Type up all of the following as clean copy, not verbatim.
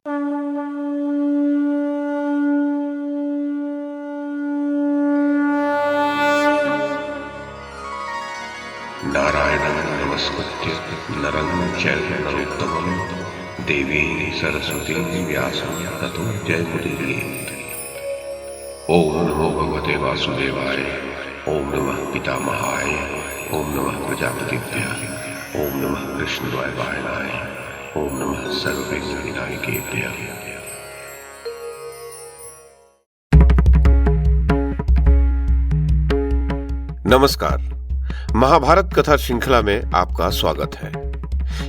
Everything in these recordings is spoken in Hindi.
नारायणं नमस्कृत्य नरं चैव नरोत्तमं देवीं सरस्वतीं व्यासं ततो जयमुदीरयेत्। ओम नमो भगवते वासुदेवाय, ओम नमः पितामहाय, ओम नमः प्रजापतिभ्यः, ओम नमः कृष्णद्वैपायनाय, ओम नमः सर्वविघ्नविनायकेभ्यः। नमस्कार। महाभारत कथा श्रृंखला में आपका स्वागत है।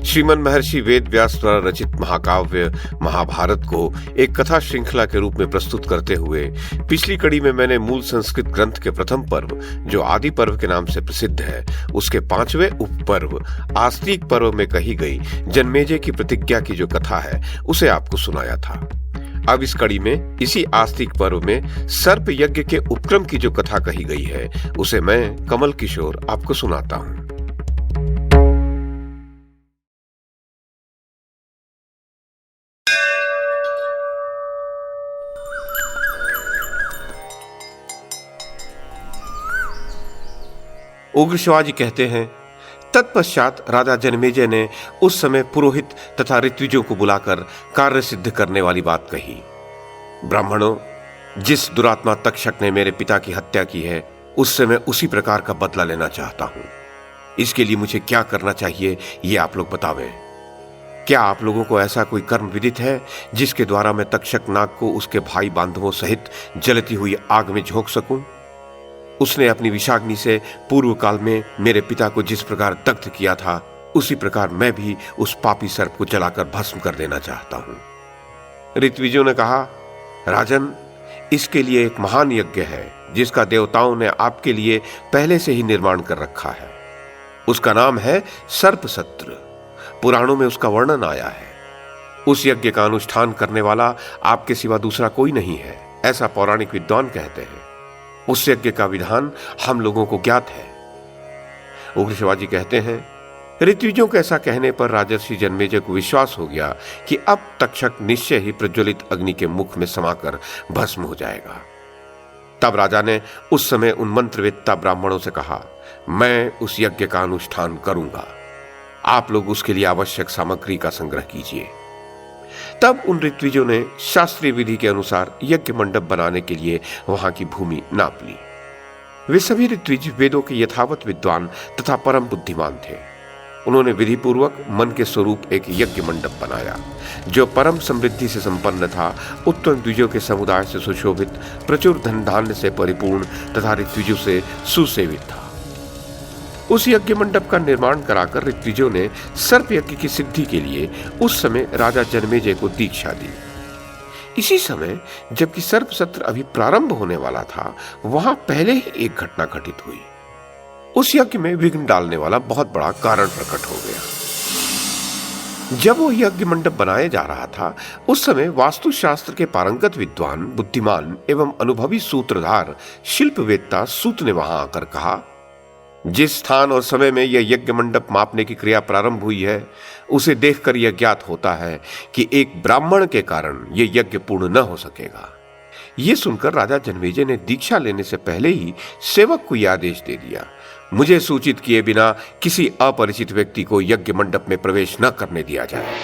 श्रीमन महर्षि वेद व्यास द्वारा रचित महाकाव्य महाभारत को एक कथा श्रृंखला के रूप में प्रस्तुत करते हुए पिछली कड़ी में मैंने मूल संस्कृत ग्रंथ के प्रथम पर्व, जो आदि पर्व के नाम से प्रसिद्ध है, उसके 5वें उपपर्व आस्तिक पर्व में कही गई जन्मेजय की प्रतिज्ञा की जो कथा है उसे आपको सुनाया था। अब इस कड़ी में इसी आस्तिक पर्व में सर्प यज्ञ के उपक्रम की जो कथा कही गई है उसे मैं कमल किशोर आपको सुनाता हूं। उग्र शिवाजी कहते हैं, तत्पश्चात राजा जन्मेजय ने उस समय पुरोहित तथा ऋत्विजों को बुलाकर कार्य सिद्ध करने वाली बात कही। ब्राह्मणों, जिस दुरात्मा तक्षक ने मेरे पिता की हत्या की है उससे मैं उसी प्रकार का बदला लेना चाहता हूं। इसके लिए मुझे क्या करना चाहिए ये आप लोग बतावें। क्या आप लोगों को ऐसा कोई कर्म विदित है जिसके द्वारा मैं तक्षक नाग को उसके भाई बांधवों सहित जलती हुई आग में झोंक सकूं? उसने अपनी विषाग्नि से पूर्व काल में मेरे पिता को जिस प्रकार दग्ध किया था उसी प्रकार मैं भी उस पापी सर्प को जलाकर भस्म कर देना चाहता हूं। ऋत्विजों ने कहा, राजन, इसके लिए एक महान यज्ञ है जिसका देवताओं ने आपके लिए पहले से ही निर्माण कर रखा है। उसका नाम है सर्प सत्र। पुराणों में उसका वर्णन आया है। उस यज्ञ का अनुष्ठान करने वाला आपके सिवा दूसरा कोई नहीं है, ऐसा पौराणिक विद्वान कहते हैं। उस यज्ञ का विधान हम लोगों को ज्ञात है। उग्र शिवाजी कहते हैं, ऋत्विजों के ऐसा कहने पर राजर्षि जन्मेजय को विश्वास हो गया कि अब तक्षक निश्चय ही प्रज्वलित अग्नि के मुख में समाकर भस्म हो जाएगा। तब राजा ने उस समय उन मंत्रवेत्ता ब्राह्मणों से कहा, मैं उस यज्ञ का अनुष्ठान करूंगा, आप लोग उसके लिए आवश्यक सामग्री का संग्रह कीजिए। तब उन ऋत्विजों ने शास्त्रीय विधि के अनुसार यज्ञ मंडप बनाने के लिए वहां की भूमि नाप ली। वे सभी ऋत्विज वेदों के यथावत विद्वान तथा परम बुद्धिमान थे। उन्होंने विधि पूर्वक मन के स्वरूप एक यज्ञ मंडप बनाया जो परम समृद्धि से संपन्न था, उत्तम द्विजों के समुदाय से सुशोभित, प्रचुर धन धान्य से परिपूर्ण तथा ऋत्विजों से सुसेवित था। उस यज्ञ मंडप का निर्माण कराकर ऋत्विजों ने सर्प यज्ञ की सिद्धि के लिए उस समय राजा जन्मेजय को दीक्षा दी। इसी समय जबकि सर्प सत्र अभी प्रारंभ होने वाला था, वहां पहले ही एक घटना घटित हुई। उस यज्ञ में विघ्न डालने वाला बहुत बड़ा कारण प्रकट हो गया। जब वो यज्ञ मंडप बनाया जा रहा था, उस समय वास्तुशास्त्र के पारंगत विद्वान, बुद्धिमान एवं अनुभवी सूत्रधार शिल्पवेत्ता सूत ने वहां आकर कहा, जिस स्थान और समय में यह यज्ञ मंडप मापने की क्रिया प्रारंभ हुई है उसे देखकर यह ज्ञात होता है कि एक ब्राह्मण के कारण यह यज्ञ पूर्ण न हो सकेगा। यह सुनकर राजा जन्मेजय ने दीक्षा लेने से पहले ही सेवक को यह आदेश दे दिया, मुझे सूचित किए बिना किसी अपरिचित व्यक्ति को यज्ञ मंडप में प्रवेश न करने दिया जाए।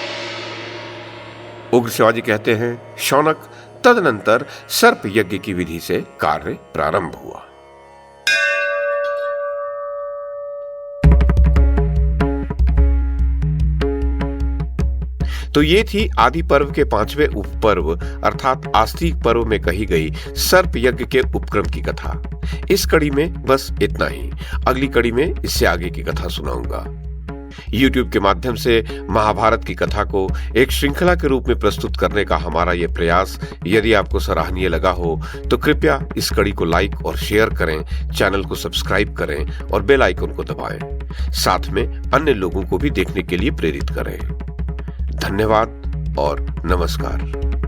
उग्र शिवाजी कहते हैं, शौनक, तदनंतर सर्प यज्ञ की विधि से कार्य प्रारंभ हुआ। तो ये थी आदि पर्व के 5वें उपपर्व अर्थात आस्तिक पर्व में कही गई सर्प यज्ञ के उपक्रम की कथा। इस कड़ी में बस इतना ही। अगली कड़ी में इससे आगे की कथा सुनाऊंगा। YouTube के माध्यम से महाभारत की कथा को एक श्रृंखला के रूप में प्रस्तुत करने का हमारा यह प्रयास यदि आपको सराहनीय लगा हो तो कृपया इस कड़ी को लाइक और शेयर करें, चैनल को सब्सक्राइब करें और बेल आइकन को दबाएं। साथ में अन्य लोगों को भी देखने के लिए प्रेरित करें। धन्यवाद और नमस्कार।